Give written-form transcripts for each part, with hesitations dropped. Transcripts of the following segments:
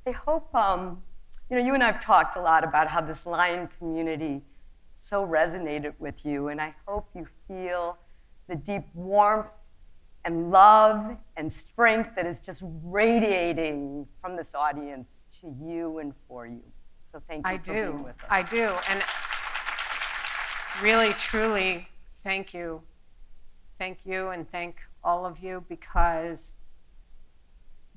I hope, you and I have talked a lot about how this Lion community so resonated with you, and I hope you feel the deep warmth and love and strength that is just radiating from this audience to you and for you. So thank you for being with us. I do, and really, truly, thank you. Thank you and thank all of you, because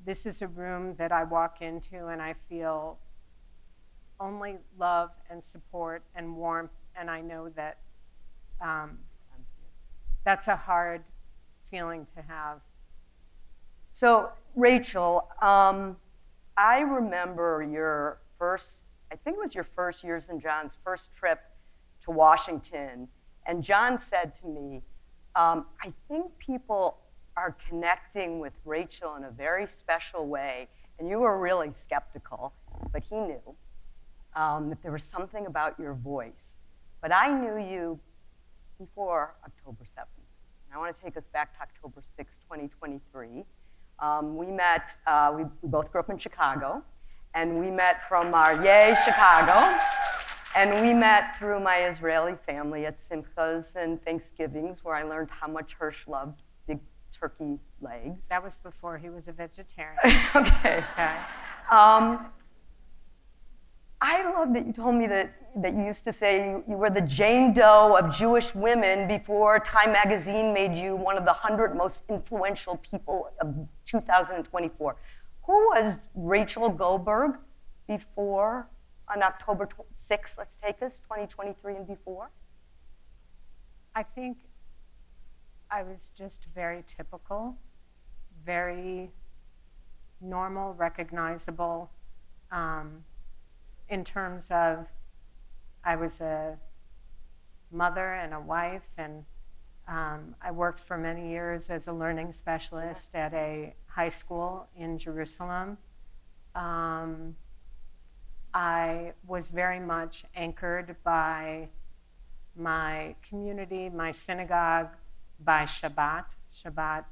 this is a room that I walk into and I feel only love and support and warmth, and I know that that's a hard feeling to have. So, Rachel, I remember your first, I think it was your first, yours and John's first trip to Washington, and John said to me, I think people are connecting with Rachel in a very special way, and you were really skeptical, but he knew that there was something about your voice. But I knew you before October 7th. And I want to take us back to October 6th, 2023. We met, we both grew up in Chicago, and we met from our Yay Chicago, and we met through my Israeli family at Simchas and Thanksgivings, where I learned how much Hirsch loved big turkey legs. That was before he was a vegetarian. Okay. I love that you told me that you used to say you were the Jane Doe of Jewish women before Time magazine made you one of the 100 most influential people of 2024. Who was Rachel Goldberg before, on October 6th, let's take us, 2023 and before? I think I was just very typical, very normal, recognizable, in terms of I was a mother and a wife, and I worked for many years as a learning specialist at a high school in Jerusalem. I was very much anchored by my community, my synagogue, by Shabbat. Shabbat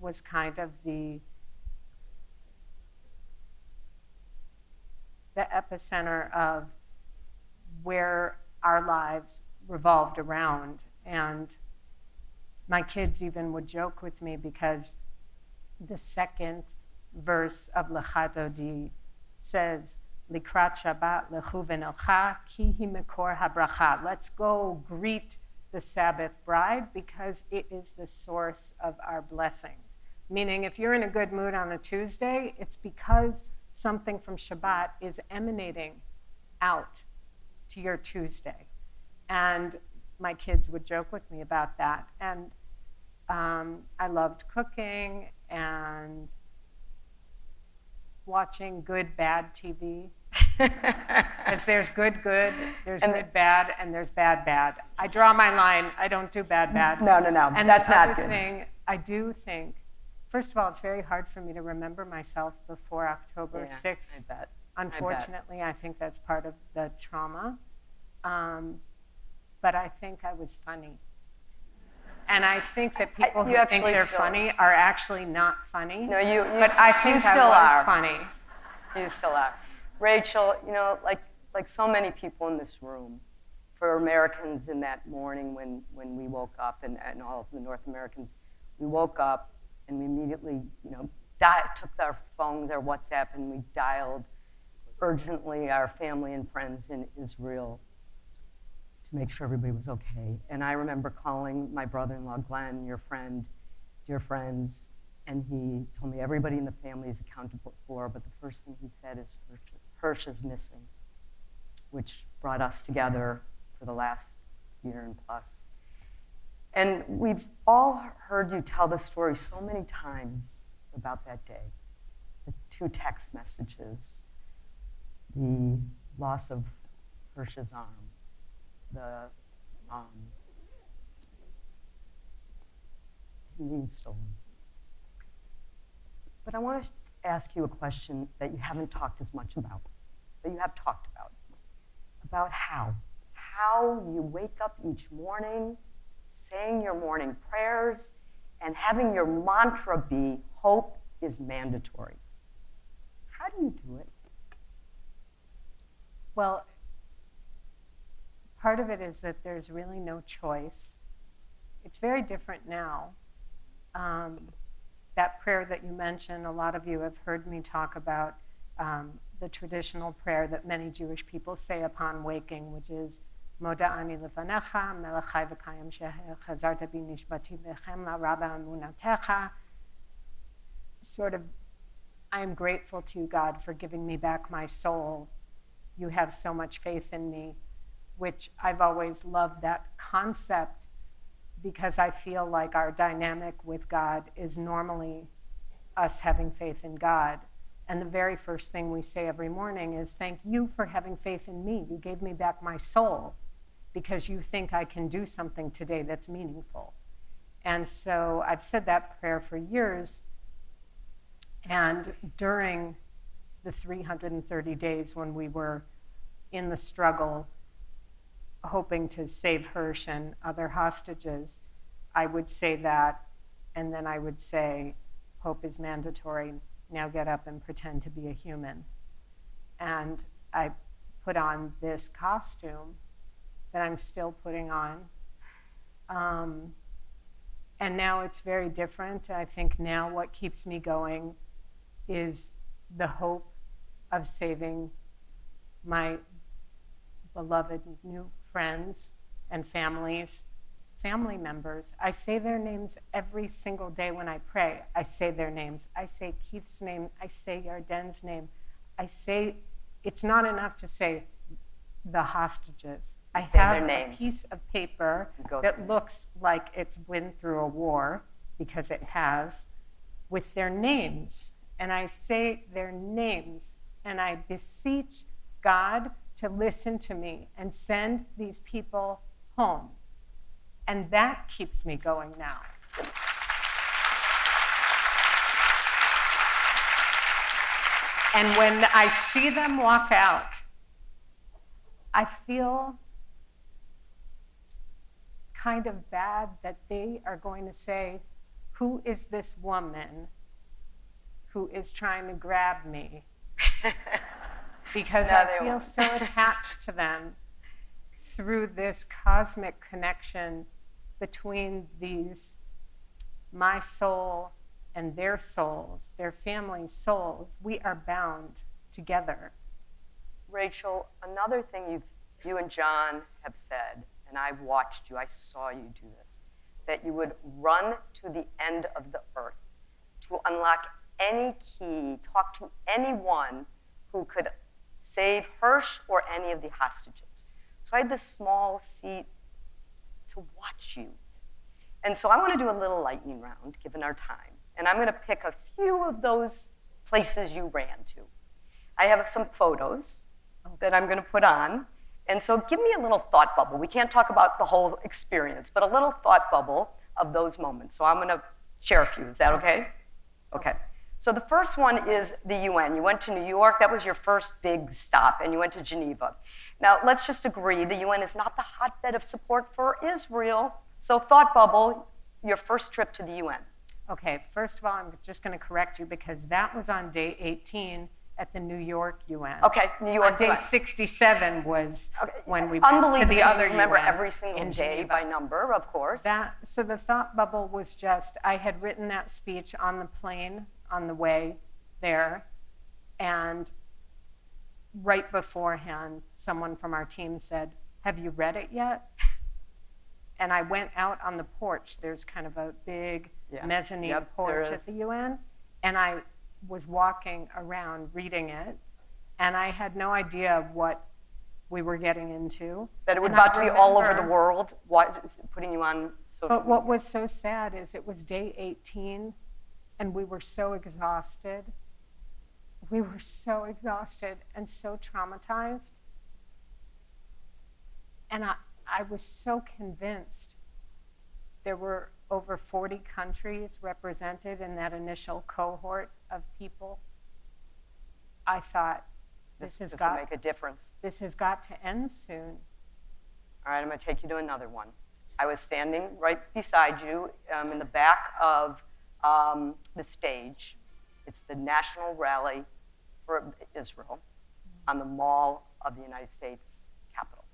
was kind of the epicenter of where our lives revolved around. And my kids even would joke with me because the second verse of Lecha Dodi says, Likrat Shabbat lechu v'nelcha ki hi mekor habracha. Let's go greet the Sabbath bride because it is the source of our blessings. Meaning if you're in a good mood on a Tuesday, it's because something from Shabbat is emanating out to your Tuesday. And my kids would joke with me about that. And I loved cooking and watching good, bad TV. Because there's good, there's good, bad, and there's bad, bad. I draw my line. I don't do bad, bad. No, and that's the not other good. thing, I do think, first of all, it's very hard for me to remember myself before October 6th. I bet. Unfortunately, I think that's part of the trauma. But I think I was funny. And I think that people who think they're funny are actually not funny. No, you but I think you still I was are. funny. You still are. Rachel, like so many people in this room, for Americans in that morning when we woke up, and all of the North Americans, we woke up and we immediately, took our phones, our WhatsApp, and we dialed urgently our family and friends in Israel to make sure everybody was okay. And I remember calling my brother-in-law, Glenn, your friend, dear friends, and he told me everybody in the family is accounted for, but the first thing he said is Hirsch is missing, which brought us together for the last year and plus. And we've all heard you tell the story so many times about that day, the 2 text messages, the loss of Hirsch's arm, the him being stolen. But I want to ask you a question that you haven't talked as much about, but you have talked about how you wake up each morning, saying your morning prayers, and having your mantra be, hope is mandatory. How do you do it? Well, part of it is that there's really no choice. It's very different now. That prayer that you mentioned, a lot of you have heard me talk about the traditional prayer that many Jewish people say upon waking, which is Moda'ani lefanecha, melechai v'kayim shechazarta bi nishbati v'chem la'raba amunatecha. Sort of, I am grateful to you, God, for giving me back my soul. You have so much faith in me, which I've always loved that concept, because I feel like our dynamic with God is normally us having faith in God. And the very first thing we say every morning is, thank you for having faith in me. You gave me back my soul because you think I can do something today that's meaningful. And so I've said that prayer for years. And during the 330 days when we were in the struggle, hoping to save Hirsch and other hostages, I would say that, and then I would say, hope is mandatory. Now get up and pretend to be a human. And I put on this costume that I'm still putting on. And now it's very different. I think now what keeps me going is the hope of saving my beloved new friends and family members. I say their names every single day when I pray. I say their names. I say Keith's name. I say Yarden's name. I say, it's not enough to say the hostages. I have a piece of paper that looks like it's been through a war, because it has, with their names. And I say their names, and I beseech God to listen to me and send these people home. And that keeps me going now. And when I see them walk out, I feel kind of bad that they are going to say, who is this woman who is trying to grab me? Because I feel so attached to them through this cosmic connection between these, my soul and their souls, their family's souls. We are bound together. Rachel, another thing you and John have said, and I've watched you, I saw you do this, that you would run to the end of the earth to unlock any key, talk to anyone who could save Hirsch or any of the hostages. So I had this small seat to watch you. And so I want to do a little lightning round, given our time. And I'm going to pick a few of those places you ran to. I have some photos that I'm going to put on. And so give me a little thought bubble. We can't talk about the whole experience, but a little thought bubble of those moments. So I'm going to share a few. Is that okay? Okay. So the first one is the UN. You went to New York. That was your first big stop, and you went to Geneva. Now, let's just agree the UN is not the hotbed of support for Israel. So thought bubble, your first trip to the UN. Okay, first of all, I'm just going to correct you, because that was on day 18 at the New York UN. Okay, New York on day UN. 67 was when we went to the other remember UN every single day by number, of course. So the thought bubble was just, I had written that speech on the plane on the way there, and right beforehand, someone from our team said, have you read it yet? And I went out on the porch. There's kind of a big mezzanine porch at the UN, and I was walking around reading it, and I had no idea what we were getting into. That it was about to be all over the world, putting you on social media. But what was so sad is it was day 18, and we were so exhausted. We were so exhausted and so traumatized. And I was so convinced. There were over 40 countries represented in that initial cohort of people. I thought, this will make a difference. This has got to end soon. All right, I'm going to take you to another one. I was standing right beside you in the back of the stage. It's the National Rally for Israel. on the Mall of the United States Capitol.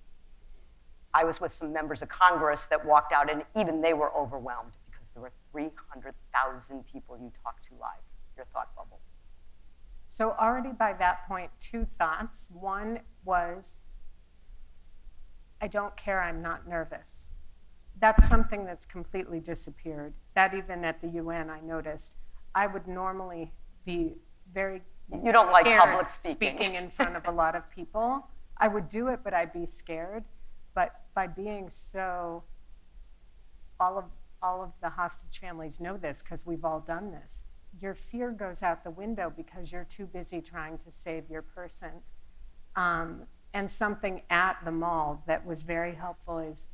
I was with some members of Congress that walked out, and even they were overwhelmed because there were 300,000 people you talked to live, your thought bubble. So already by that point, two thoughts. One was, I don't care, I'm not nervous. That's something that's completely disappeared. That even at the UN, I noticed. I would normally be very You don't like public speaking in front of a lot of people. I would do it, but I'd be scared. But by being so, all of the hostage families know this because we've all done this. Your fear goes out the window because you're too busy trying to save your person. And something at the mall that was very helpful is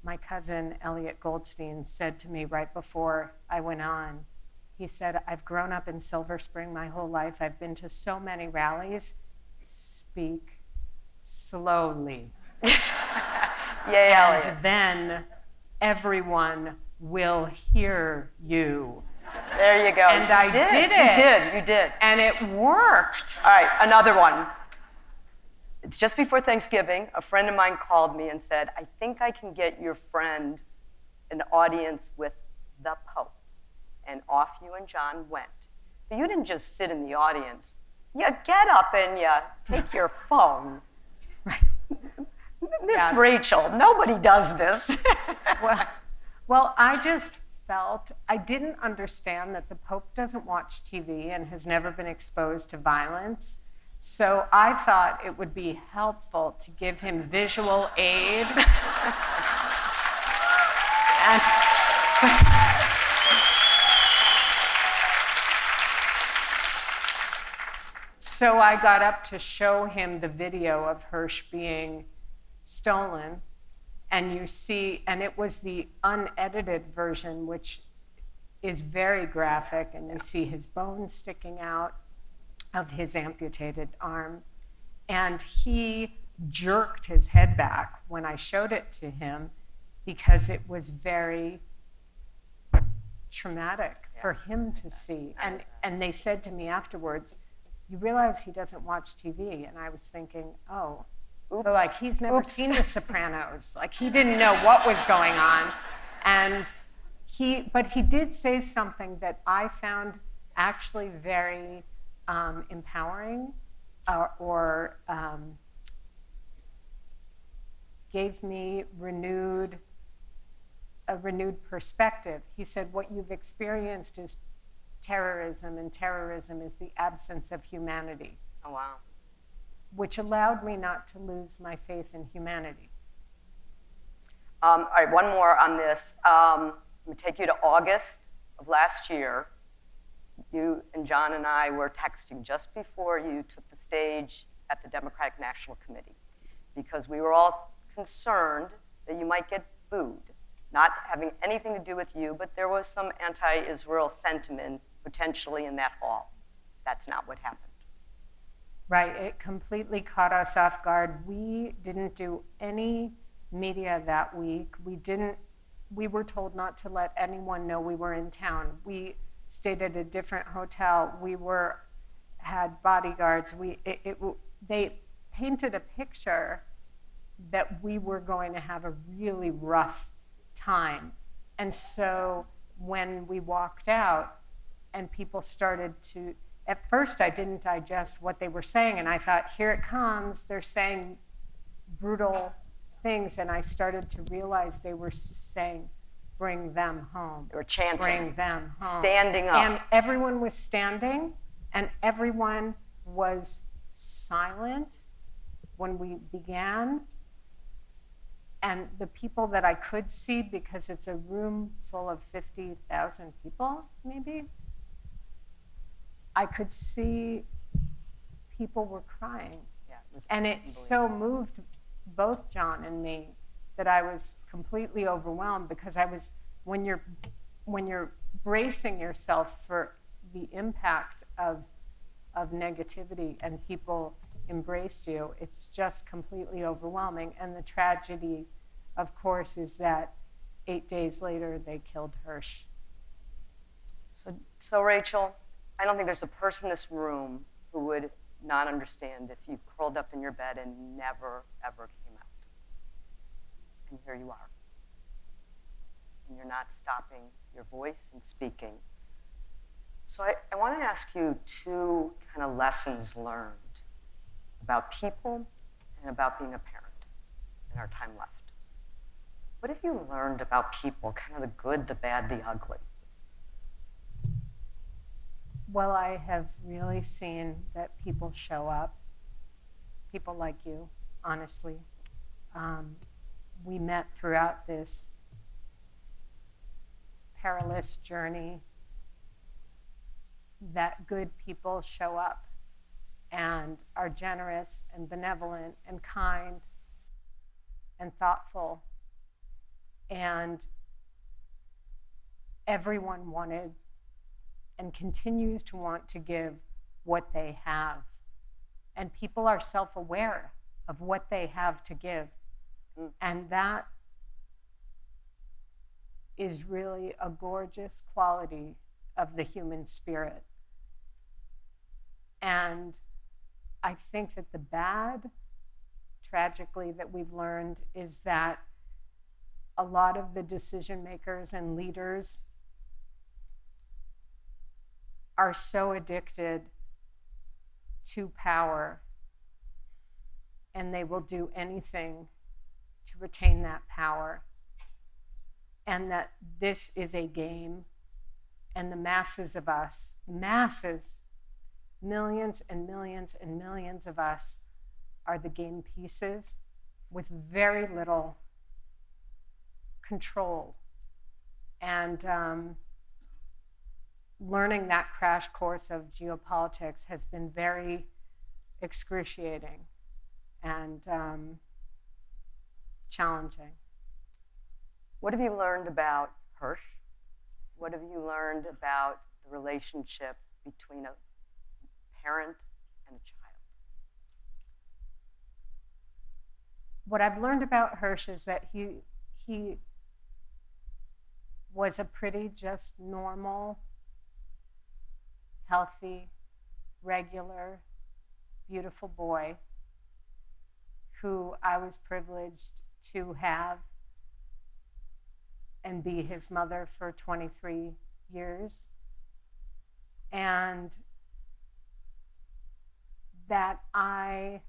my cousin Elliot Goldstein said to me right before I went on, he said, I've grown up in Silver Spring my whole life. I've been to so many rallies. Speak slowly. Yay, Elliot. And then everyone will hear you. There you go. And I did it. You did. And it worked. All right, another one. It's just before Thanksgiving. A friend of mine called me and said, I think I can get your friend an audience with the Pope. And off you and John went. But you didn't just sit in the audience. You get up and you take your phone. Miss Rachel, nobody does this. Well, I just felt, I didn't understand that the Pope doesn't watch TV and has never been exposed to violence. So I thought it would be helpful to give him visual aid. And so I got up to show him the video of Hirsch being stolen. And you see, and it was the unedited version, which is very graphic, and you see his bones sticking out of his amputated arm. And he jerked his head back when I showed it to him because it was very traumatic for him to see. And they said to me afterwards, you realize he doesn't watch TV? And I was thinking, oh, oops. So like he's never seen The Sopranos. Like he didn't know what was going on. But he did say something that I found actually very empowering or gave me a renewed perspective. He said, what you've experienced is terrorism, and terrorism is the absence of humanity. Oh, wow. Which allowed me not to lose my faith in humanity. All right, one more on this. I'm going to take you to August of last year. You and John and I were texting just before you took the stage at the Democratic National Committee because we were all concerned that you might get booed, not having anything to do with you, but there was some anti-Israel sentiment potentially in that hall. That's not what happened. Right, it completely caught us off guard. We didn't do any media that week. We were told not to let anyone know we were in town. We stayed at a different hotel. We had bodyguards. They painted a picture that we were going to have a really rough time. And so when we walked out and people started to, at first I didn't digest what they were saying, and I thought, here it comes, they're saying brutal things, and I started to realize they were saying, bring them home. They were chanting. Bring them home. Standing up. And everyone was standing, and everyone was silent when we began. And the people that I could see, because it's a room full of 50,000 people, maybe, I could see people were crying. Yeah, and it so moved both John and me that I was completely overwhelmed because when you're bracing yourself for the impact of negativity and people embrace you, it's just completely overwhelming. And the tragedy, of course, is that 8 days later they killed Hirsch. So Rachel, I don't think there's a person in this room who would not understand if you curled up in your bed and never, ever came out. And here you are. And you're not stopping your voice and speaking. So I want to ask you two kind of lessons learned about people and about being a parent in our time left. What have you learned about people, kind of the good, the bad, the ugly? Well, I have really seen that people show up, people like you, honestly. We met throughout this perilous journey, that good people show up and are generous and benevolent and kind and thoughtful. And everyone wanted and continues to want to give what they have. And people are self-aware of what they have to give. And that is really a gorgeous quality of the human spirit. And I think that the bad, tragically, that we've learned is that a lot of the decision makers and leaders are so addicted to power, and they will do anything to retain that power. And that this is a game, and the masses of us, masses, millions and millions and millions of us are the game pieces with very little control. And learning that crash course of geopolitics has been very excruciating and challenging. What have you learned about Hirsch? What have you learned about the relationship between a parent and a child? What I've learned about Hirsch is that he was a pretty just normal, healthy, regular, beautiful boy who I was privileged to have and be his mother for 23 years. And that I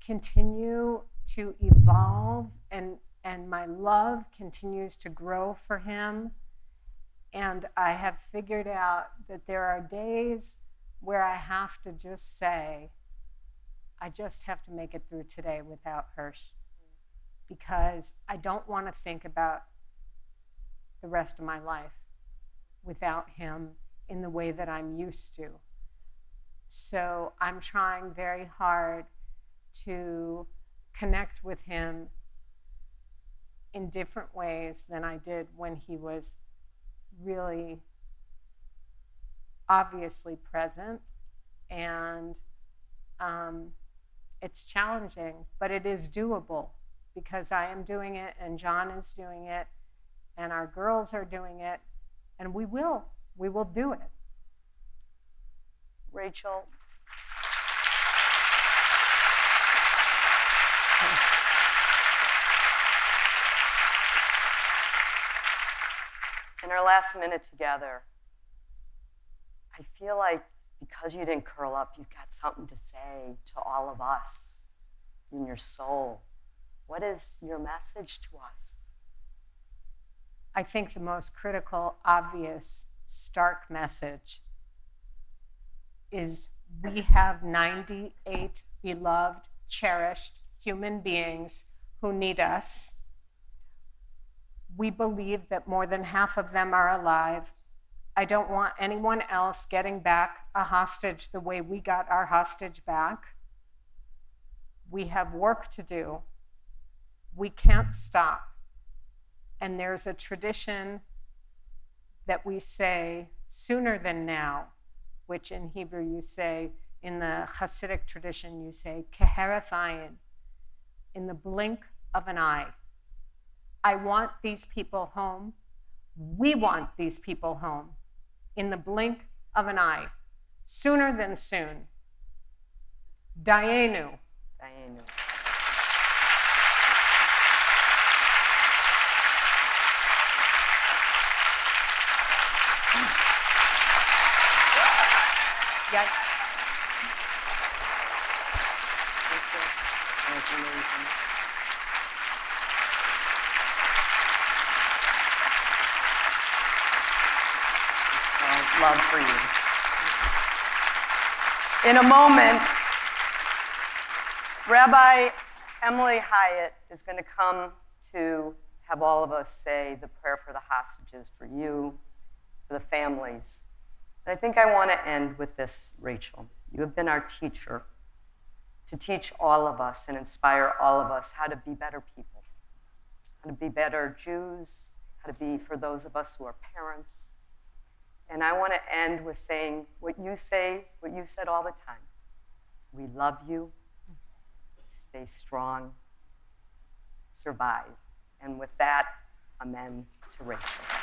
continue to evolve and my love continues to grow for him. And I have figured out that there are days where I have to just say, I just have to make it through today without Hirsch, because I don't want to think about the rest of my life without him in the way that I'm used to. So I'm trying very hard to connect with him in different ways than I did when he was really obviously present. And it's challenging, but it is doable because I am doing it and John is doing it and our girls are doing it, and we will do it. Rachel. In our last minute together, I feel like because you didn't curl up, you've got something to say to all of us in your soul. What is your message to us? I think the most critical, obvious, stark message is we have 98 beloved, cherished human beings who need us. We believe that more than half of them are alive. I don't want anyone else getting back a hostage the way we got our hostage back. We have work to do. We can't stop. And there's a tradition that we say sooner than now, which in Hebrew you say, in the Hasidic tradition you say, keharef ayin, in the blink of an eye. I want these people home. We want these people home in the blink of an eye. Sooner than soon. Dayenu. Dayenu. Yeah. That's amazing. Love for you. In a moment, Rabbi Emily Hyatt is going to come to have all of us say the prayer for the hostages, for you, for the families. And I think I want to end with this, Rachel. You have been our teacher to teach all of us and inspire all of us how to be better people, how to be better Jews, how to be for those of us who are parents. And I want to end with saying what you said all the time. We love you. Stay strong. Survive. And with that, amen to Rachel.